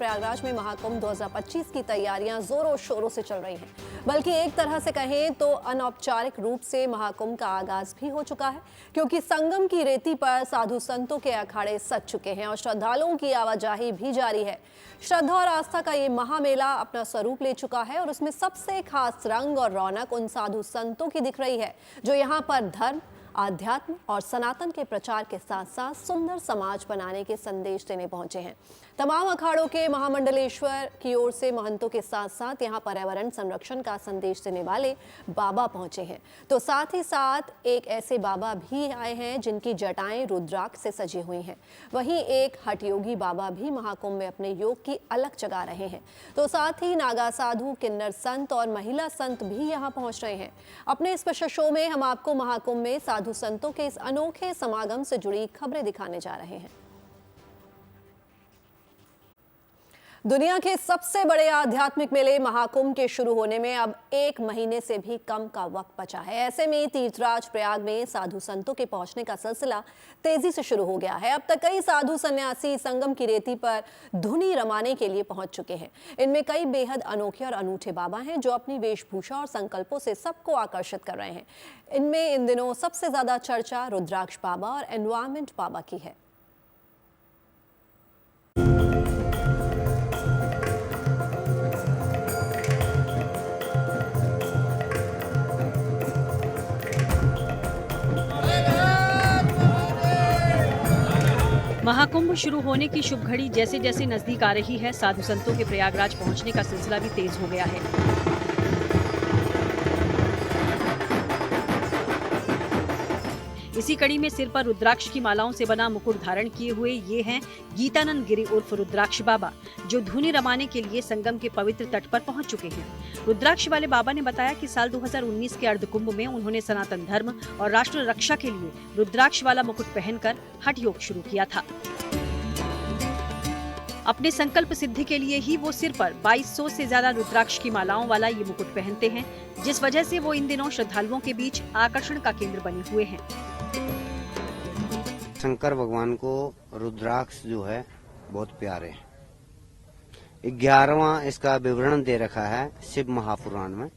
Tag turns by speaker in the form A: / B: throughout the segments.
A: प्रयागराज में महाकुंभ 2025 की तैयारियां जोरों शोरों से चल रही हैं। बल्कि एक तरह से कहें तो अनौपचारिक रूप से महाकुंभ का आगाज भी हो चुका है, क्योंकि संगम की रेती पर साधु संतों के अखाड़े सज चुके हैं और श्रद्धालुओं की आवाजाही भी जारी है। श्रद्धा और आस्था का ये महामेला अपना स्वरूप ले चुका है और उसमें सबसे खास रंग और रौनक उन साधु संतों की दिख रही है जो यहाँ पर धर्म, आध्यात्म और सनातन के प्रचार के साथ साथ सुंदर समाज बनाने के संदेश देने पहुंचे हैं। तमाम अखाड़ों के महामंडलेश्वर की ओर से महंतों के साथ साथ यहां पर्यावरण संरक्षण का संदेश देने वाले बाबा पहुंचे हैं, तो साथ ही साथ एक ऐसे बाबा भी आए हैं जिनकी जटाएं रुद्राक्ष से सजी हुई हैं। वहीं एक हठयोगी बाबा भी महाकुंभ में अपने योग की अलख जगा रहे हैं, तो साथ ही नागा साधु, किन्नर संत और महिला संत भी यहां पहुंच रहे हैं। अपने स्पेशल शो में हम आपको महाकुंभ में साधु संतों के इस अनोखे समागम से जुड़ी खबरें दिखाने जा रहे हैं। दुनिया के सबसे बड़े आध्यात्मिक मेले महाकुंभ के शुरू होने में अब 1 महीने से भी कम का वक्त बचा है। ऐसे में तीर्थराज प्रयाग में साधु संतों के पहुंचने का सिलसिला तेजी से शुरू हो गया है। अब तक कई साधु सन्यासी संगम की रेती पर धुनी रमाने के लिए पहुंच चुके हैं। इनमें कई बेहद अनोखे और अनूठे बाबा हैं जो अपनी वेशभूषा और संकल्पों से सबको आकर्षित कर रहे हैं। इनमें इन दिनों सबसे ज्यादा चर्चा रुद्राक्ष बाबा और एनवायरमेंट बाबा की है।
B: महाकुंभ शुरू होने की शुभ घड़ी जैसे जैसे नजदीक आ रही है, साधु संतों के प्रयागराज पहुंचने का सिलसिला भी तेज हो गया है। इसी कड़ी में सिर पर रुद्राक्ष की मालाओं से बना मुकुट धारण किए हुए ये हैं गीतानंद गिरी उर्फ रुद्राक्ष बाबा, जो धुनी रमाने के लिए संगम के पवित्र तट पर पहुंच चुके हैं। रुद्राक्ष वाले बाबा ने बताया कि साल 2019 के अर्धकुंभ में उन्होंने सनातन धर्म और राष्ट्र रक्षा के लिए रुद्राक्ष वाला मुकुट पहनकर हठ योग शुरू किया था। अपने संकल्प सिद्धि के लिए ही वो सिर पर 2200 से ज्यादा रुद्राक्ष की मालाओं वाला ये मुकुट पहनते हैं, जिस वजह से वो इन दिनों श्रद्धालुओं के बीच आकर्षण का केंद्र बने हुए हैं।
C: शंकर भगवान को रुद्राक्ष जो है बहुत प्यारे हैं। 11वां इसका विवरण दे रखा है शिव महापुराण में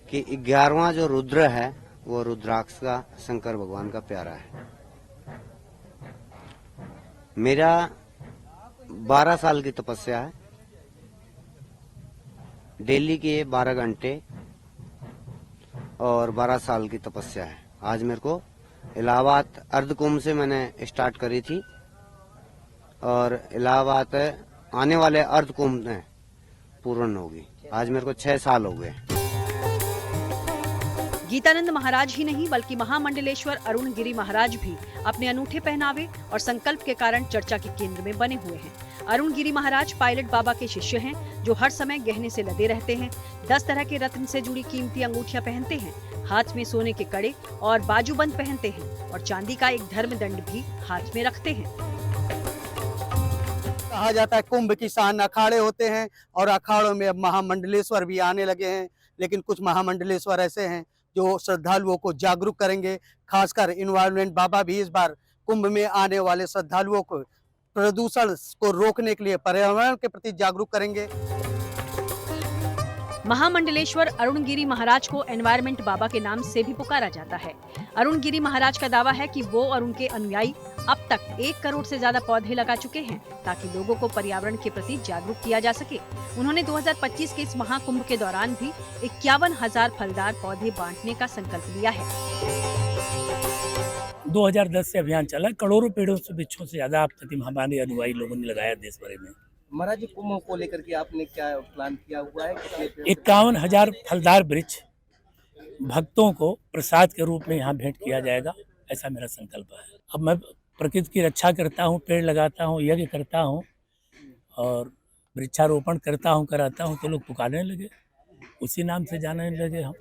C: कि 11वां जो रुद्र है वो रुद्राक्ष का शंकर भगवान का प्यारा है। मेरा 12 साल की तपस्या है, डेली के 12 घंटे और 12 साल की तपस्या है। आज मेरे को इलाहाबाद अर्धकुंभ से मैंने स्टार्ट करी थी और इलाहाबाद आने वाले अर्धकुंभ में पूर्ण होगी। आज मेरे को 6 साल हो गए।
B: गीतानंद महाराज ही नहीं बल्कि महामंडलेश्वर अरुण गिरी महाराज भी अपने अनूठे पहनावे और संकल्प के कारण चर्चा के केंद्र में बने हुए हैं। अरुण गिरी महाराज पायलट बाबा के शिष्य हैं, जो हर समय गहने से लदे रहते हैं। 10 तरह के रत्न से जुड़ी कीमती अंगूठियां पहनते हैं, हाथ में सोने के कड़े और बाजूबंद पहनते हैं और चांदी का एक धर्म दंड भी हाथ में रखते हैं।
D: कहा जाता है कुंभ की शान अखाड़े होते हैं और अखाड़ों में अब महामंडलेश्वर भी आने लगे हैं, लेकिन कुछ महामंडलेश्वर ऐसे हैं जो श्रद्धालुओं को जागरूक करेंगे। खासकर एनवायरमेंट बाबा भी इस बार कुंभ में आने वाले श्रद्धालुओं को प्रदूषण को रोकने के लिए पर्यावरण के प्रति जागरूक करेंगे।
B: महामंडलेश्वर अरुण गिरी महाराज को एनवायरमेंट बाबा के नाम से भी पुकारा जाता है। अरुण गिरी महाराज का दावा है कि वो और उनके अनुयायी अब तक 1 करोड़ से ज्यादा पौधे लगा चुके हैं, ताकि लोगों को पर्यावरण के प्रति जागरूक किया जा सके। उन्होंने 2025 के इस महाकुंभ के दौरान भी 51,000 फलदार पौधे बांटने का संकल्प लिया है।
E: 2010 से अभियान चला, करोड़ों पेड़ों से वृक्षों से ज्यादा अब तक हमारे अनुयायी लोगों ने लगाया देश भर में।
F: महाराज जी, कुंभ को लेकर के आपने क्या प्लान किया हुआ है?
E: 51,000 फलदार वृक्ष भक्तों को प्रसाद के रूप में यहाँ भेंट किया जाएगा, ऐसा मेरा संकल्प है। अब मैं प्रकृति की रक्षा करता हूँ, पेड़ लगाता हूँ, यज्ञ करता हूँ और वृक्षारोपण कराता हूँ, तो लोग पुकारने लगे, उसी नाम से जाने लगे हम।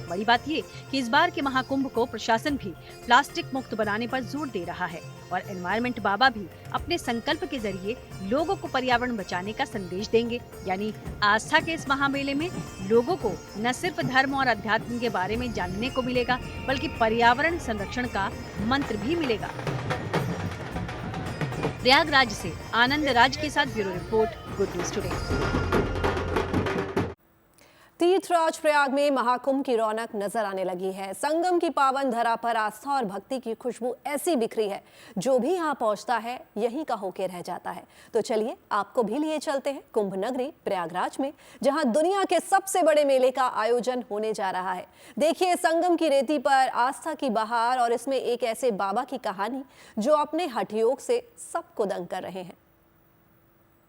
B: बड़ी बात ये कि इस बार के महाकुंभ को प्रशासन भी प्लास्टिक मुक्त बनाने पर जोर दे रहा है और एनवायरमेंट बाबा भी अपने संकल्प के जरिए लोगों को पर्यावरण बचाने का संदेश देंगे। यानी आस्था के इस महामेले में लोगों को न सिर्फ धर्म और अध्यात्म के बारे में जानने को मिलेगा, बल्कि पर्यावरण संरक्षण का मंत्र भी मिलेगा। प्रयागराज से आनंद राज के साथ bureau report, good news today.
A: Tirthraj Prayag में महाकुंभ की रौनक नजर आने लगी है। संगम की पावन धरा पर आस्था और भक्ति की खुशबू ऐसी बिखरी है, जो भी यहाँ पहुंचता है यहीं का होके रह जाता है। तो चलिए आपको भी लिए चलते हैं कुंभ नगरी प्रयागराज में, जहां दुनिया के सबसे बड़े मेले का आयोजन होने जा रहा है। देखिए संगम की रेती पर आस्था की बहार और इसमें एक ऐसे बाबा की कहानी जो अपने हठ योग से सबको दंग कर रहे हैं।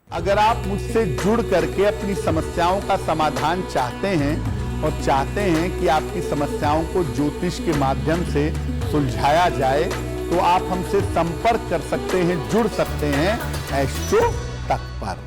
G: अगर आप मुझसे जुड़ करके अपनी समस्याओं का समाधान चाहते हैं और चाहते हैं कि आपकी समस्याओं को ज्योतिष के माध्यम से सुलझाया जाए, तो आप हमसे संपर्क कर सकते हैं, जुड़ सकते हैं एस्ट्रो तक पर।